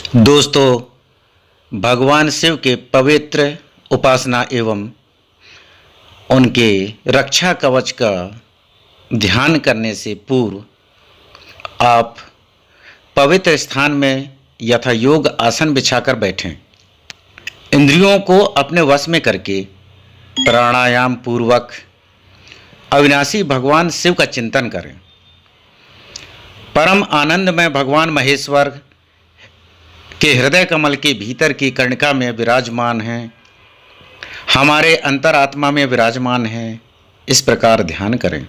दोस्तों, भगवान शिव के पवित्र उपासना एवं उनके रक्षा कवच का ध्यान करने से पूर्व आप पवित्र स्थान में यथा योग आसन बिछाकर बैठें। इंद्रियों को अपने वश में करके प्राणायाम पूर्वक अविनाशी भगवान शिव का चिंतन करें। परम आनंद में भगवान महेश्वर के हृदय कमल के भीतर की कर्णिका में विराजमान हैं, हमारे अंतरात्मा में विराजमान हैं। इस प्रकार ध्यान करें।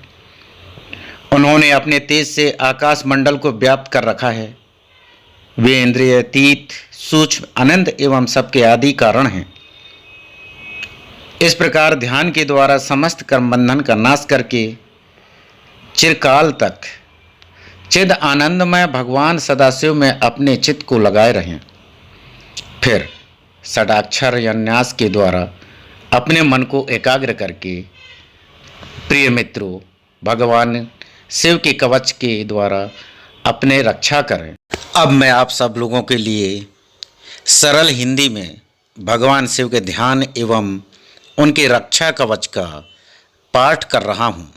उन्होंने अपने तेज से आकाश मंडल को व्याप्त कर रखा है। वे इंद्रिय अतीत सूक्ष्म अनंत एवं सबके आदि कारण हैं। इस प्रकार ध्यान के द्वारा समस्त कर्म बंधन का नाश करके चिरकाल तक चिद आनंदमय भगवान सदाशिव में अपने चित्त को लगाए रहें। फिर षडाक्षर या न्यास के द्वारा अपने मन को एकाग्र करके प्रिय मित्रों भगवान शिव के कवच के द्वारा अपने रक्षा करें। अब मैं आप सब लोगों के लिए सरल हिंदी में भगवान शिव के ध्यान एवं उनके रक्षा कवच का पाठ कर रहा हूँ।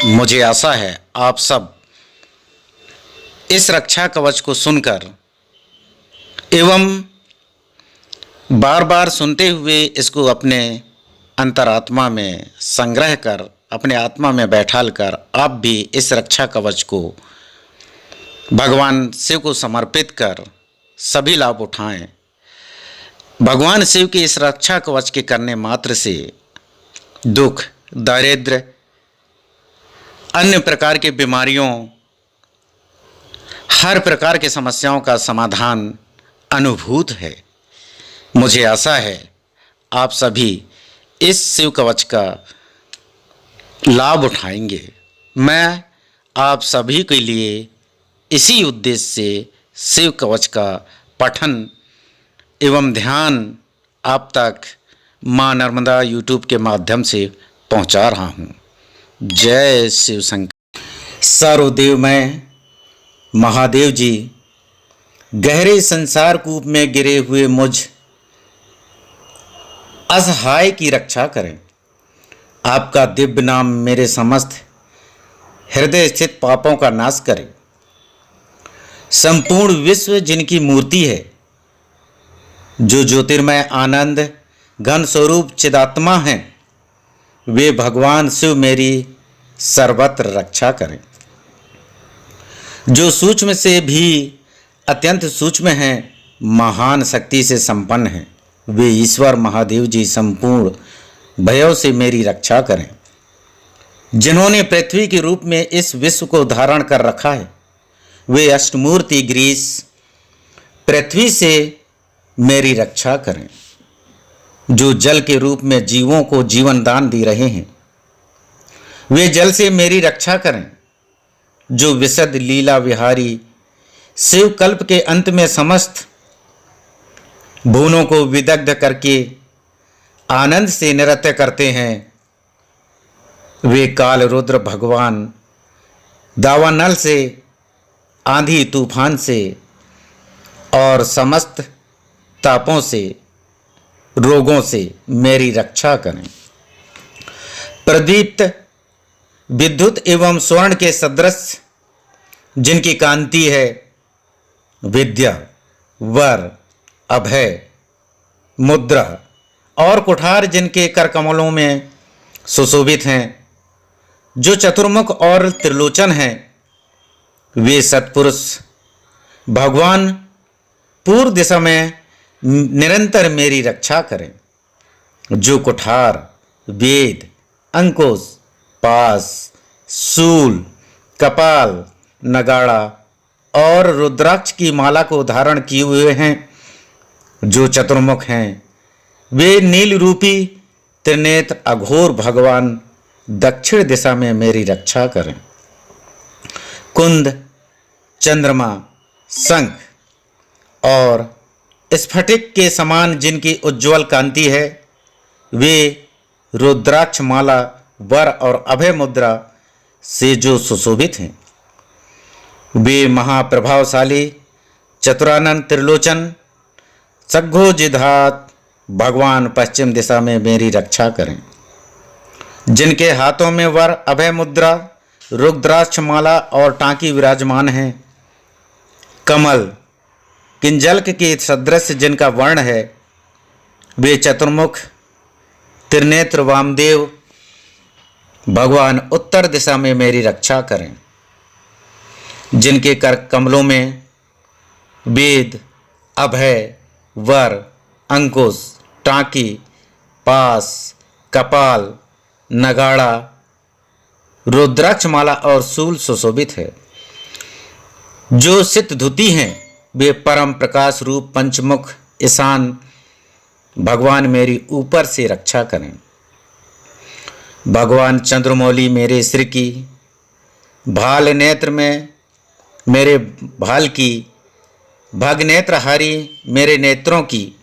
मुझे आशा है आप सब इस रक्षा कवच को सुनकर एवं बार बार सुनते हुए इसको अपने अंतरात्मा में संग्रह कर अपने आत्मा में बैठाल कर आप भी इस रक्षा कवच को भगवान शिव को समर्पित कर सभी लाभ उठाएं। भगवान शिव के इस रक्षा कवच के करने मात्र से दुख, दारिद्र्य, अन्य प्रकार की बीमारियों, हर प्रकार की समस्याओं का समाधान अनुभूत है। मुझे आशा है आप सभी इस शिव कवच का लाभ उठाएंगे। मैं आप सभी के लिए इसी उद्देश्य से शिव कवच का पठन एवं ध्यान आप तक माँ नर्मदा यूट्यूब के माध्यम से पहुंचा रहा हूं। जय शिव शंकर। सर्वदेवमय महादेव जी, गहरे संसार कूप में गिरे हुए मुझ असहाय की रक्षा करें। आपका दिव्य नाम मेरे समस्त हृदय स्थित पापों का नाश करे। संपूर्ण विश्व जिनकी मूर्ति है, जो ज्योतिर्मय आनंद घन स्वरूप चिदात्मा हैं, वे भगवान शिव मेरी सर्वत्र रक्षा करें। जो सूक्ष्म से भी अत्यंत सूक्ष्म हैं, महान शक्ति से संपन्न हैं, वे ईश्वर महादेव जी संपूर्ण भयों से मेरी रक्षा करें। जिन्होंने पृथ्वी के रूप में इस विश्व को धारण कर रखा है, वे अष्टमूर्ति ग्रीस पृथ्वी से मेरी रक्षा करें। जो जल के रूप में जीवों को जीवन दान दे रहे हैं, वे जल से मेरी रक्षा करें। जो विशद लीला विहारी शिव कल्प के अंत में समस्त भुवनों को विदग्ध करके आनंद से नृत्य करते हैं, वे काल रुद्र भगवान दावानल से, आंधी तूफान से और समस्त तापों से, रोगों से मेरी रक्षा करें। प्रदीप्त विद्युत एवं स्वर्ण के सदृश जिनकी कांति है, विद्या, वर, अभय, मुद्रा और कुठार जिनके करकमलों में सुशोभित हैं, जो चतुर्मुख और त्रिलोचन हैं, वे सत्पुरुष भगवान पूर्व दिशा में निरंतर मेरी रक्षा करें। जो कुठार, वेद, अंकुश, पास, शूल, कपाल, नगाड़ा और रुद्राक्ष की माला को धारण किए हुए हैं, जो चतुर्मुख हैं, वे नील रूपी त्रिनेत्र अघोर भगवान दक्षिण दिशा में मेरी रक्षा करें। कुंद, चंद्रमा, शंख और स्फटिक के समान जिनकी उज्ज्वल कांति है, वे रुद्राक्ष माला, वर और अभय मुद्रा से जो सुशोभित हैं, वे महाप्रभावशाली चतुरानन त्रिलोचन सग्गो जिधात भगवान पश्चिम दिशा में मेरी रक्षा करें। जिनके हाथों में वर अभय मुद्रा रुद्राक्ष माला और टांकी विराजमान हैं, कमल किंजल्क के सदृश जिनका वर्ण है, वे चतुर्मुख त्रिनेत्र वामदेव भगवान उत्तर दिशा में मेरी रक्षा करें। जिनके कर कमलों में वेद अभय वर अंकुश टांकी पास कपाल नगाड़ा रुद्राक्ष माला और शूल सुशोभित है। जो सित धुति हैं वे परम प्रकाश रूप पंचमुख ईशान भगवान मेरी ऊपर से रक्षा करें। भगवान चंद्रमौली मेरे सिर की, भाल नेत्र में मेरे भाल की, भगनेत्रहारी मेरे नेत्रों की,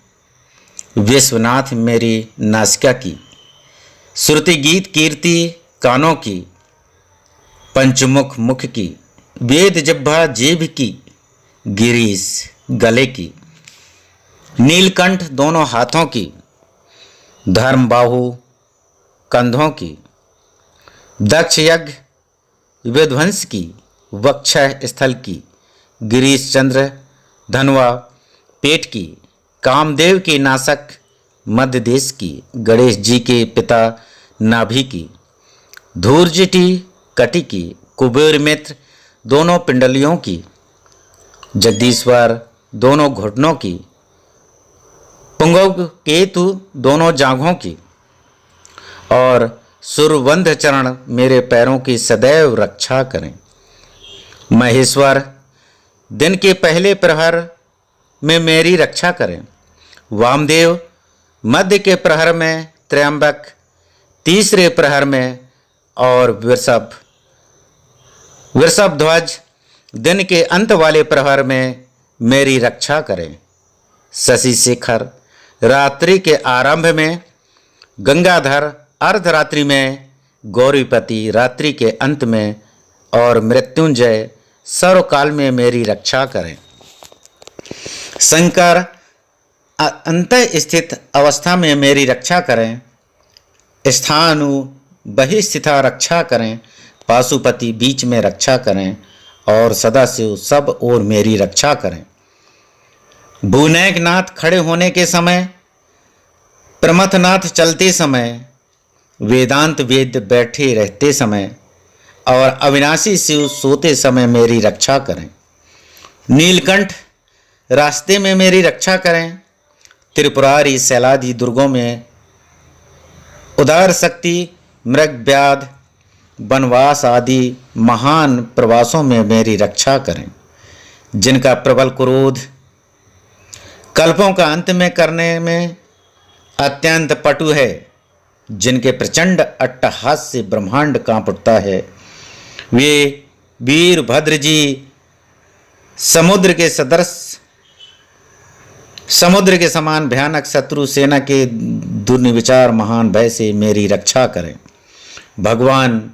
विश्वनाथ मेरी नासिका की, श्रुति गीत कीर्ति कानों की, पंचमुख मुख की, वेद जिह्वा जीभ की, गिरीश गले की, नीलकंठ दोनों हाथों की, धर्म बाहु कंधों की, दक्ष यज्ञ विध्वंस की, वक्षः स्थल की, गिरीश चंद्र धनवा पेट की, कामदेव की नासक मध्य देश की, गणेश जी के पिता नाभि की, धूर्जटी कटी की, कुबेर मित्र दोनों पिंडलियों की, जगदीश्वर दोनों घुटनों की, पुंगव केतु दोनों जांघों की और सुरवंध चरण मेरे पैरों की सदैव रक्षा करें। महेश्वर दिन के पहले प्रहर में मेरी रक्षा करें। वामदेव मध्य के प्रहर में, त्र्यंबक तीसरे प्रहर में और वृषभ ध्वज दिन के अंत वाले प्रहर में मेरी रक्षा करें। शशि शेखर रात्रि के आरंभ में, गंगाधर अर्धरात्रि में, गौरीपति रात्रि के अंत में और मृत्युंजय सर्वकाल में मेरी रक्षा करें। शंकर अंत स्थित अवस्था में मेरी रक्षा करें। स्थानु बहिस्थिता रक्षा करें। पाशुपति बीच में रक्षा करें और सदाशिव सब ओर मेरी रक्षा करें। भुवनैकनाथ खड़े होने के समय, प्रमथनाथ चलते समय, वेदांत वेद बैठे रहते समय और अविनाशी शिव सोते समय मेरी रक्षा करें। नीलकंठ रास्ते में मेरी रक्षा करें। त्रिपुरारी शैलादि दुर्गों में, उदार शक्ति मृग व्याध वनवास आदि महान प्रवासों में मेरी रक्षा करें। जिनका प्रबल क्रोध कल्पों का अंत में करने में अत्यंत पटु है, जिनके प्रचंड अट्टहास से ब्रह्मांड कांप उठता है, वे वीरभद्र जी समुद्र के समान भयानक शत्रु सेना के दुर्निविचार महान भय से मेरी रक्षा करें। भगवान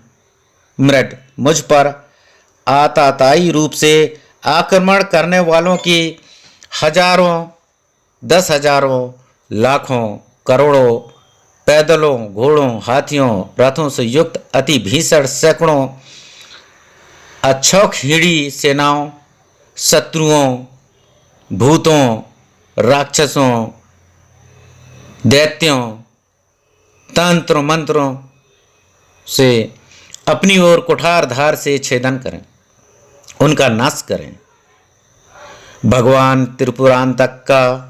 मृड मुझ पर आताताई रूप से आक्रमण करने वालों की हजारों, 10,000, लाखों, करोड़ों पैदलों, घोड़ों, हाथियों, रथों से युक्त अति भीषण सैकड़ों अक्षौहिणी सेनाओं, शत्रुओं, भूतों, राक्षसों, दैत्यों, तंत्र मंत्रों से अपनी ओर कुठार धार से छेदन करें, उनका नाश करें। भगवान त्रिपुरांतक का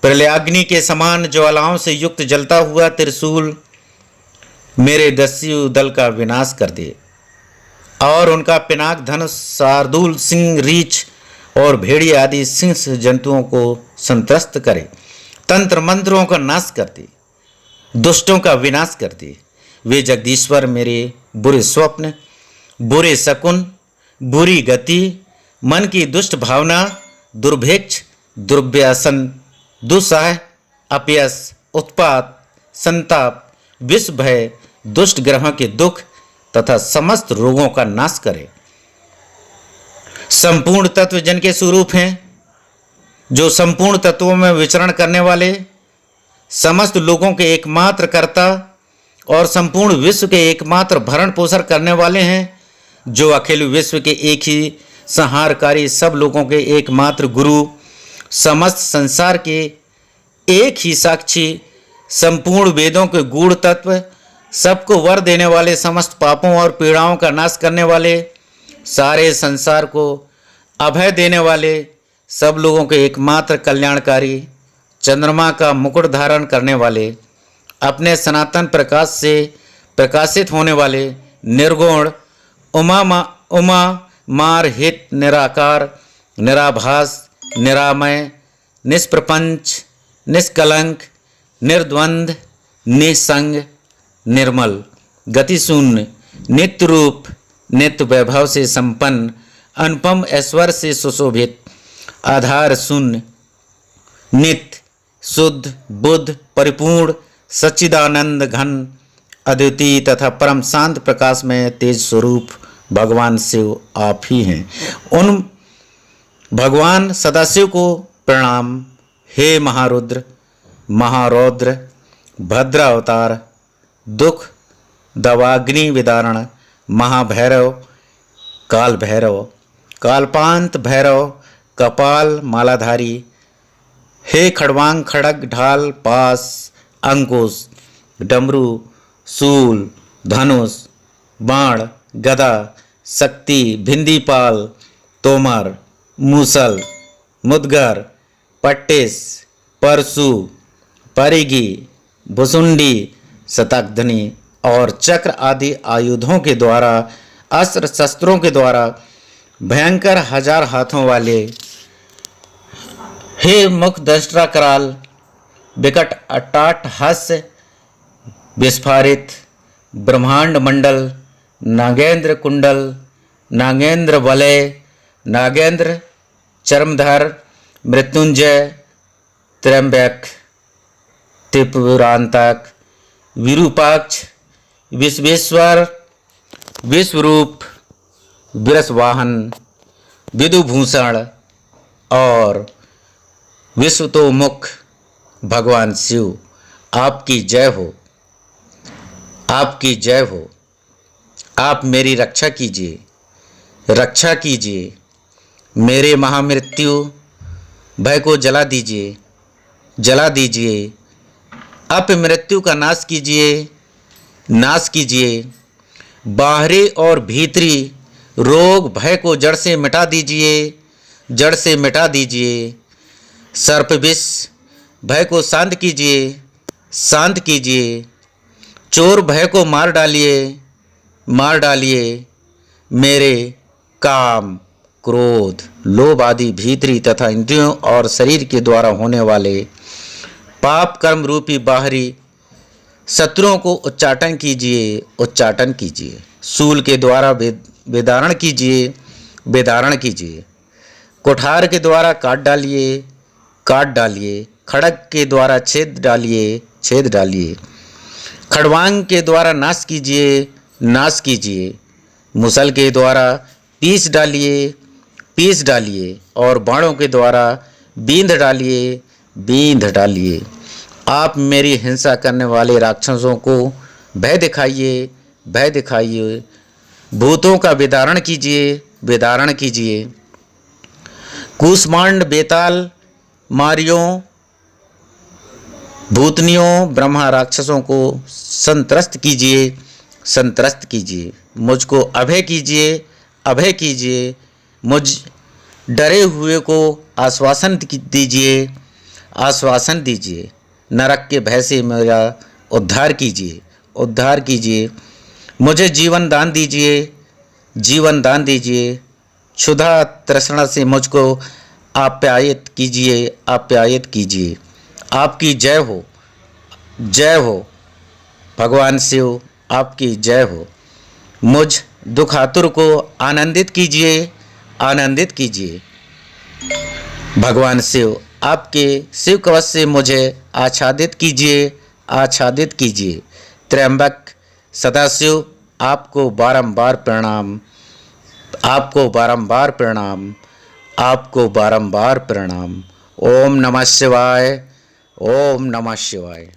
प्रलयाग्नि के समान ज्वालाओं से युक्त जलता हुआ त्रिशूल मेरे दस्यु दल का विनाश कर दे और उनका पिनाक धनुष शार्दूल सिंह रीछ और भेड़िया आदि सिंह जंतुओं को संत्रस्त करे। तंत्र मंत्रों का नाश कर दे, दुष्टों का विनाश कर दे। वे जगदीश्वर मेरे बुरे स्वप्न, बुरे शकुन, बुरी गति, मन की दुष्ट भावना, दुर्भिक्ष, दुर्व्यसन, दुस्साह, अपयश, उत्पात, संताप, विष भय, दुष्ट ग्रहों के दुख तथा समस्त रोगों का नाश करे। संपूर्ण तत्व जिनके स्वरूप हैं, जो संपूर्ण तत्वों में विचरण करने वाले, समस्त लोगों के एकमात्र कर्ता और संपूर्ण विश्व के एकमात्र भरण पोषण करने वाले हैं, जो अखिल विश्व के एक ही संहारकारी, सब लोगों के एकमात्र गुरु, समस्त संसार के एक ही साक्षी, संपूर्ण वेदों के गूढ़ तत्व, सबको वर देने वाले, समस्त पापों और पीड़ाओं का नाश करने वाले, सारे संसार को अभय देने वाले, सब लोगों के एकमात्र कल्याणकारी, चंद्रमा का मुकुट धारण करने वाले, अपने सनातन प्रकाश से प्रकाशित होने वाले, निर्गुण, उमा मार हित, निराकार, निराभास, निरामय, निष्प्रपंच, निष्कलंक, निर्द्वंद, निसंग, निर्मल, गति शून्य, नित्य रूप, नित्य वैभव से संपन्न, अनुपम ऐश्वर्य से सुशोभित, आधार शून्य, नित्य, शुद्ध, बुद्ध, परिपूर्ण, सच्चिदानंद घन, अद्वितीय तथा परम शांत प्रकाश में तेज स्वरूप भगवान शिव आप ही हैं। उन भगवान सदाशिव को प्रणाम। हे महारुद्र, महारौद्र, भद्र अवतार, दुख दवाग्नि विदारण, महाभैरव, काल भैरव, कालपांत भैरव, कपाल मालाधारी, हे खड़वांग, खड़ग, ढाल, पास, अंकुश, डमरू, शूल, धनुष, बाण, गदा, शक्ति, भिंदीपाल, तोमर, मूसल, मुदगर, पट्टिस, परशु, परिगी, भुसुंडी, शतघ्नी और चक्र आदि आयुधों के द्वारा, अस्त्र शस्त्रों के द्वारा, भयंकर 1000 हाथों वाले, हे मुख दंष्ट्रा कराल, विकट अटाट हास्य, विस्फारित ब्रह्मांड मंडल, नागेंद्र कुंडल, नागेंद्र वलय, नागेंद्र चर्मधर, मृत्युंजय, त्र्यंबक, त्रिपुरांतक, विरूपाक्ष, विश्वेश्वर, विश्वरूप, विरसवाहन, विदुभूषण और विश्वतोमुख भगवान शिव आपकी जय हो, आपकी जय हो। आप मेरी रक्षा कीजिए, रक्षा कीजिए, मेरे महामृत्यु भय को जला दीजिए, जला दीजिए, अपमृत्यु का नाश कीजिए, नाश कीजिए, बाहरी और भीतरी रोग भय को जड़ से मिटा दीजिए, जड़ से मिटा दीजिए, सर्प विष भय को शांत कीजिए, शांत कीजिए, चोर भय को मार डालिए, मार डालिए, मेरे काम, क्रोध, लोभ आदि भीतरी तथा इंद्रियों और शरीर के द्वारा होने वाले पाप कर्म रूपी बाहरी शत्रुओं को उच्चाटन कीजिए, उच्चाटन कीजिए, शूल के द्वारा वेदारण कीजिए, वेदारण कीजिए, कुठार के द्वारा काट डालिए, काट डालिए, खड़ग के द्वारा छेद डालिए, छेद डालिए, खड़वांग के द्वारा नाश कीजिए, नाश कीजिए, मुसल के द्वारा पीस डालिए, पीस डालिए और बाणों के द्वारा बींध डालिए, बींध डालिए। आप मेरी हिंसा करने वाले राक्षसों को भय दिखाइए, भय दिखाइए, भूतों का विदारण कीजिए, विदारण कीजिए, कूष्मांड, बेताल, मारियों, भूतनियों, ब्रह्मा राक्षसों को संत्रस्त कीजिए, संत्रस्त कीजिए, मुझको अभय कीजिए, अभय कीजिए, मुझ डरे हुए को आश्वासन दीजिए, आश्वासन दीजिए, नरक के भय से मेरा उद्धार कीजिए, उद्धार कीजिए, मुझे जीवन दान दीजिए, जीवन दान दीजिए, क्षुधा तृष्णा से मुझको आप्यायित कीजिए, आप्यायित कीजिए। आपकी जय हो, जय हो भगवान शिव, आपकी जय हो। मुझ दुखातुर को आनंदित कीजिए, आनंदित कीजिए। भगवान शिव, आपके शिव कवच से मुझे आच्छादित कीजिए, आच्छादित कीजिए। त्र्यंबक सदाशिव, आपको बारंबार प्रणाम, आपको बारंबार प्रणाम, आपको बारंबार प्रणाम। ओम नमः शिवाय, ओम नमः शिवाय।